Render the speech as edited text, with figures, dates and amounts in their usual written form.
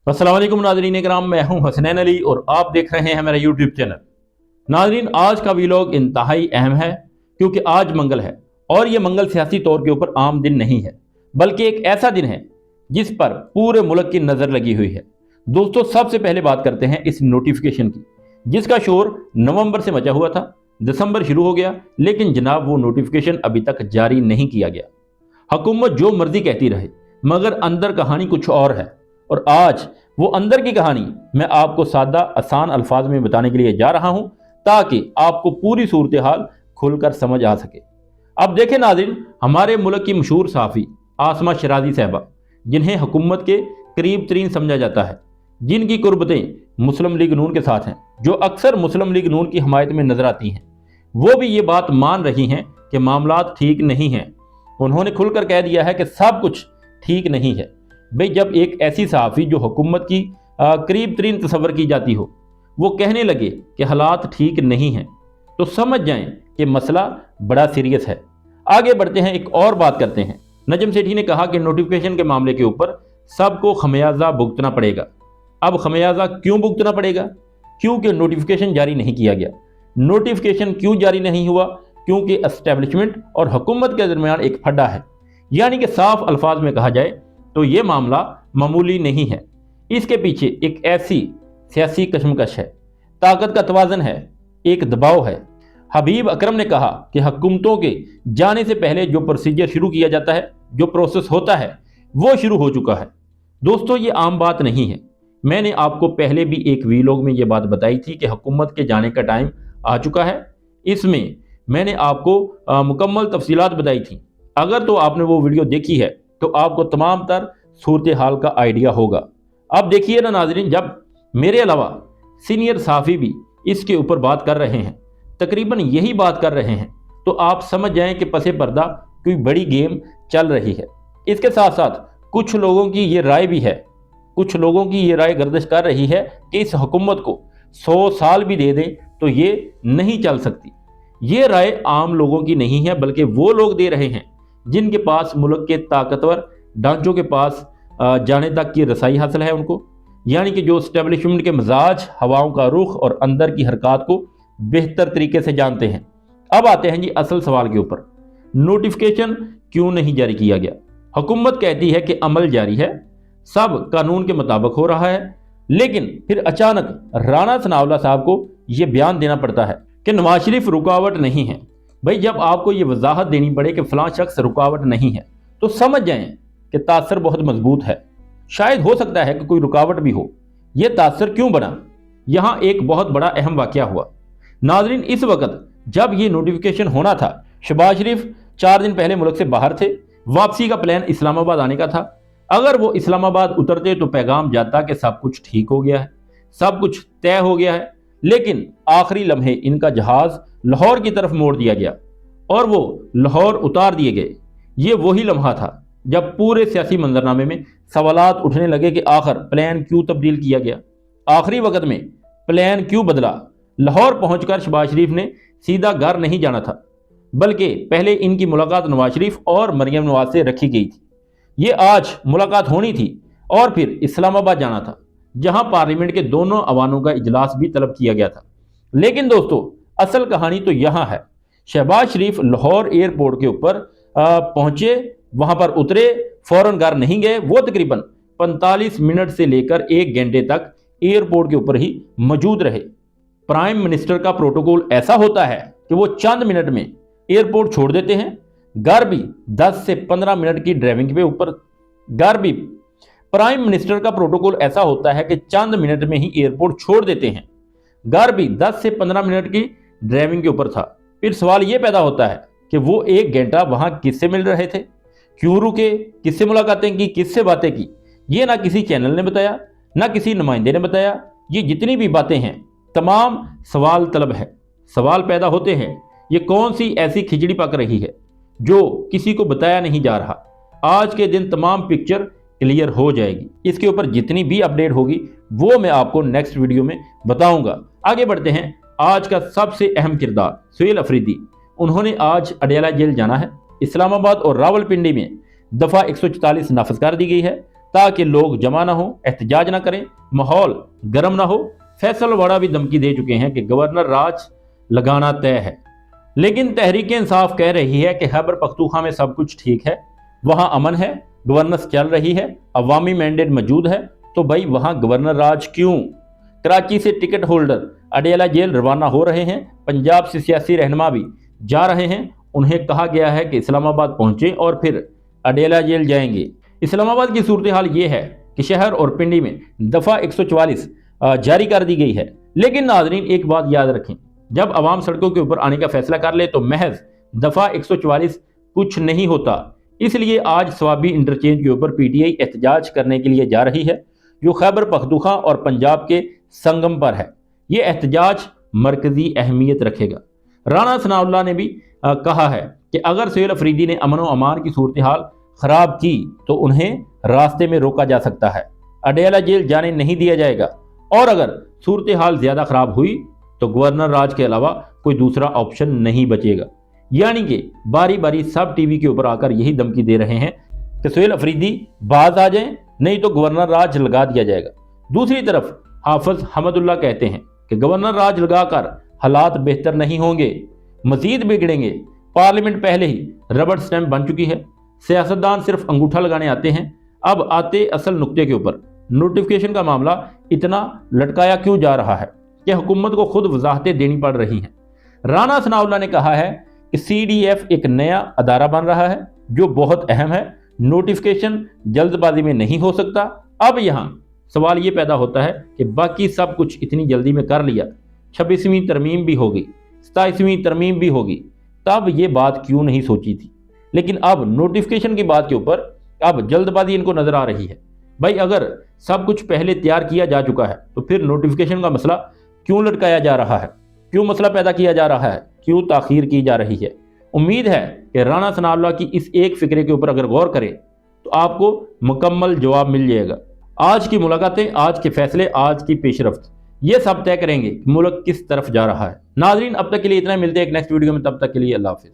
अस्सलाम वालेकुम नाज़रीन इकराम, मैं हूं हसनैन अली और आप देख रहे हैं मेरा यूट्यूब चैनल। नाज़रीन, आज का वीलॉग इंतहाई अहम है क्योंकि आज मंगल है और ये मंगल सियासी तौर के ऊपर आम दिन नहीं है, बल्कि एक ऐसा दिन है जिस पर पूरे मुल्क की नज़र लगी हुई है। दोस्तों, सबसे पहले बात करते हैं इस नोटिफिकेशन की, जिसका शोर नवंबर से मचा हुआ था, दिसंबर शुरू हो गया, लेकिन जनाब वो नोटिफिकेशन अभी तक जारी नहीं किया गया। हुकूमत जो मर्जी कहती रहे, मगर अंदर कहानी कुछ और है। और आज वो अंदर की कहानी मैं आपको सादा आसान अल्फाज में बताने के लिए जा रहा हूं, ताकि आपको पूरी सूरत हाल खुलकर समझ आ सके। अब देखें नाज़रीन, हमारे मुल्क की मशहूर सहाफ़ी आसमा शराजी साहबा, जिन्हें हुकूमत के करीब तरीन समझा जाता है, जिनकी कुर्बतें मुस्लिम लीग नून के साथ हैं, जो अक्सर मुस्लिम लीग नून की हमायत में नजर आती हैं, वो भी ये बात मान रही हैं कि मामलात ठीक नहीं हैं। उन्होंने खुलकर कह दिया है कि सब कुछ ठीक नहीं है। भाई, जब एक ऐसी सहाफ़ी जो हुकूमत की करीब तरीन तस्वर की जाती हो, वो कहने लगे कि हालात ठीक नहीं हैं, तो समझ जाएं कि मसला बड़ा सीरियस है। आगे बढ़ते हैं, एक और बात करते हैं। नजम सेठी ने कहा कि नोटिफिकेशन के मामले के ऊपर सबको खमियाजा भुगतना पड़ेगा। अब खमियाजा क्यों भुगतना पड़ेगा? क्योंकि नोटिफिकेशन जारी नहीं किया गया। नोटिफिकेशन क्यों जारी नहीं हुआ? क्योंकि एस्टेब्लिशमेंट और हुकूमत के दरमियान एक फड्डा है। यानी कि साफ अल्फाज में कहा जाए तो ये मामला मामूली नहीं है। इसके पीछे एक ऐसी सियासी कशमकश है, ताकत का तवाज़न है, एक दबाव है। हबीब अकरम ने कहा कि हुकूमतों के जाने से पहले जो प्रोसीजर शुरू किया जाता है, जो प्रोसेस होता है, वो शुरू हो चुका है। दोस्तों, ये आम बात नहीं है। मैंने आपको पहले भी एक वीलॉग में ये बात बताई थी कि हुकूमत के जाने का टाइम आ चुका है। इसमें मैंने आपको मुकम्मल तफसीलात बताई थी। अगर तो आपने वो वीडियो देखी है तो आपको तमाम तर सूरत हाल का आइडिया होगा। अब देखिए ना नाजरीन, जब मेरे अलावा सीनियर साफ़ी भी इसके ऊपर बात कर रहे हैं, तकरीबन यही बात कर रहे हैं, तो आप समझ जाएं कि पसे पर्दा कोई बड़ी गेम चल रही है। इसके साथ साथ कुछ लोगों की ये राय भी है, कुछ लोगों की ये राय गर्दिश कर रही है कि इस हुकूमत को 100 साल भी दे दें तो ये नहीं चल सकती। ये राय आम लोगों की नहीं है, बल्कि वो लोग दे रहे हैं जिनके पास मुल्क के ताकतवर ढांचों के पास जाने तक की रसाई हासिल है उनको, यानी कि जो स्टैब्लिशमेंट के मिजाज, हवाओं का रुख और अंदर की हरकत को बेहतर तरीके से जानते हैं। अब आते हैं जी असल सवाल के ऊपर, नोटिफिकेशन क्यों नहीं जारी किया गया? हुकूमत कहती है कि अमल जारी है, सब कानून के मुताबिक हो रहा है, लेकिन फिर अचानक राणा सनावला साहब को यह बयान देना पड़ता है कि नवाज शरीफ रुकावट नहीं है। भाई, जब आपको ये वजाहत देनी पड़े कि फलां शख्स रुकावट नहीं है, तो समझ जाएं कि तासर बहुत मजबूत है। शायद हो सकता है कि कोई रुकावट भी हो। यह तासर क्यों बना? यहां एक बहुत बड़ा अहम वाकया हुआ। नाजरीन, इस वक्त जब ये नोटिफिकेशन होना था, शहबाज शरीफ 4 दिन पहले मुल्क से बाहर थे। वापसी का प्लान इस्लामाबाद आने का था। अगर वो इस्लामाबाद उतरते तो पैगाम जाता कि सब कुछ ठीक हो गया है, सब कुछ तय हो गया है। लेकिन आखिरी लम्हे इनका जहाज लाहौर की तरफ मोड़ दिया गया और वो लाहौर उतार दिए गए। ये वही लम्हा था जब पूरे सियासी मंजरनामे में सवालात उठने लगे कि आखिर प्लान क्यों तब्दील किया गया, आखिरी वक्त में प्लान क्यों बदला। लाहौर पहुंचकर शहबाज शरीफ ने सीधा घर नहीं जाना था, बल्कि पहले इनकी मुलाकात नवाज शरीफ और मरियम नवाज से रखी गई थी। ये आज मुलाकात होनी थी और फिर इस्लामाबाद जाना था, जहां पार्लियामेंट के दोनों अवानों का इजलास भी तलब किया गया था। लेकिन दोस्तों, असल कहानी तो यहां है। शहबाज शरीफ लाहौर एयरपोर्ट के ऊपर पहुंचे, वहां पर उतरे, फौरन घर नहीं गए। वो तकरीबन 45 मिनट से लेकर 1 घंटे तक एयरपोर्ट के ऊपर ही मौजूद रहे। प्राइम मिनिस्टर का प्रोटोकॉल ऐसा होता है कि वो चंद मिनट में एयरपोर्ट छोड़ देते हैं। घर भी 10 से 15 मिनट की ड्राइविंग पे ऊपर, घर भी प्राइम मिनिस्टर का प्रोटोकॉल ऐसा होता है कि चंद मिनट में ही एयरपोर्ट छोड़ देते हैं। घर भी 10 से 15 मिनट की ड्राइविंग के ऊपर था। फिर सवाल यह पैदा होता है कि वो 1 घंटा वहां किससे मिल रहे थे, क्यों रुके, किससे मुलाकातें की, किससे बातें की? ये ना किसी चैनल ने बताया, ना किसी नुमाइंदे ने बताया। ये जितनी भी बातें हैं, तमाम सवाल तलब है। सवाल पैदा होते हैं, ये कौन सी ऐसी खिचड़ी पक रही है जो किसी को बताया नहीं जा रहा? आज के दिन तमाम पिक्चर क्लियर हो जाएगी। इसके ऊपर जितनी भी अपडेट होगी वो मैं आपको नेक्स्ट वीडियो में बताऊंगा। आगे बढ़ते हैं। आज का सबसे अहम किरदार सुहेल अफरीदी, उन्होंने आज अडयाला जेल जाना है। इस्लामाबाद और रावलपिंडी में दफ़ा 144 नाफिज कर दी गई है। ताकि लोग जमा ना हो, एहतजाज ना करें, माहौल गर्म ना हो। फैसल वाड़ा भी धमकी दे चुके हैं कि गवर्नर राज लगाना तय है। लेकिन तहरीक इंसाफ कह रही है कि खैबर पख्तूनख्वा में सब कुछ ठीक है, वहां अमन है, गवर्नेंस चल रही है, अवामी मैंडेट मौजूद है, तो भाई वहां गवर्नर राज क्यों? कराची से टिकट होल्डर अडेला जेल रवाना हो रहे हैं। पंजाब से सियासी रहनुमा भी जा रहे हैं। उन्हें कहा गया है कि इस्लामाबाद पहुंचे और फिर अडेला जेल जाएंगे। इस्लामाबाद की सूरत हाल ये है कि शहर और पिंडी में दफ़ा 144 जारी कर दी गई है। लेकिन नाजरीन एक बात याद रखें, जब अवाम सड़कों के ऊपर आने का फैसला कर ले तो महज दफ़ा 144 कुछ नहीं होता। इसलिए आज स्वाबी इंटरचेंज के ऊपर पीटीआई एहतजाज करने के लिए जा रही है, जो खैबर पख्तूनख्वा और पंजाब के संगम पर है। ये एहतजाज मरकजी अहमियत रखेगा। राणा सनाउल्लाह ने भी कहा है कि अगर सुहेल अफरीदी ने अमन व अमान की सूरत हाल खराब की तो उन्हें रास्ते में रोका जा सकता है, अडेला जेल जाने नहीं दिया जाएगा, और अगर सूरत हाल ज्यादा खराब हुई तो गवर्नर राज के अलावा कोई दूसरा ऑप्शन नहीं बचेगा। यानी कि बारी बारी सब टीवी के ऊपर आकर यही धमकी दे रहे हैं कि सुहेल अफरीदी बाज आ जाएं, नहीं तो गवर्नर राज लगा दिया जाएगा। दूसरी तरफ हाफिज हमदुल्ला कहते हैं कि गवर्नर राज लगाकर हालात बेहतर नहीं होंगे, मजीद बिगड़ेंगे। पार्लियामेंट पहले ही रबड़ स्टैंप बन चुकी है, सियासतदान सिर्फ अंगूठा लगाने आते हैं। अब आते असल नुक्ते के ऊपर, नोटिफिकेशन का मामला इतना लटकाया क्यों जा रहा है कि हुकूमत को खुद वजाहतें देनी पड़ रही हैं। राणा सनाउल्लाह ने कहा है कि CDF एक नया अदारा बन रहा है जो बहुत अहम है, नोटिफिकेशन जल्दबाजी में नहीं हो सकता। अब यहाँ सवाल ये पैदा होता है कि बाकी सब कुछ इतनी जल्दी में कर लिया, 26वीं तरमीम भी होगी, 27वीं तरमीम भी होगी, तब ये बात क्यों नहीं सोची थी? लेकिन अब नोटिफिकेशन की बात के ऊपर अब जल्दबाजी इनको नजर आ रही है। भाई अगर सब कुछ पहले तैयार किया जा चुका है तो फिर नोटिफिकेशन का मसला क्यों लटकाया जा रहा है, क्यों मसला पैदा किया जा रहा है, क्यों ताखीर की जा रही है? उम्मीद है कि राणा सनाउल्लाह की इस एक फिक्रे के ऊपर अगर गौर करें तो आपको मुकम्मल जवाब मिल जाएगा। आज की मुलाकातें, आज के फैसले, आज की पेशरफ्त, ये सब तय करेंगे कि मुल्क किस तरफ जा रहा है। नाजरीन अब तक के लिए इतना, मिलते हैं एक नेक्स्ट वीडियो में, तब तक के लिए अल्लाह हाफिज़।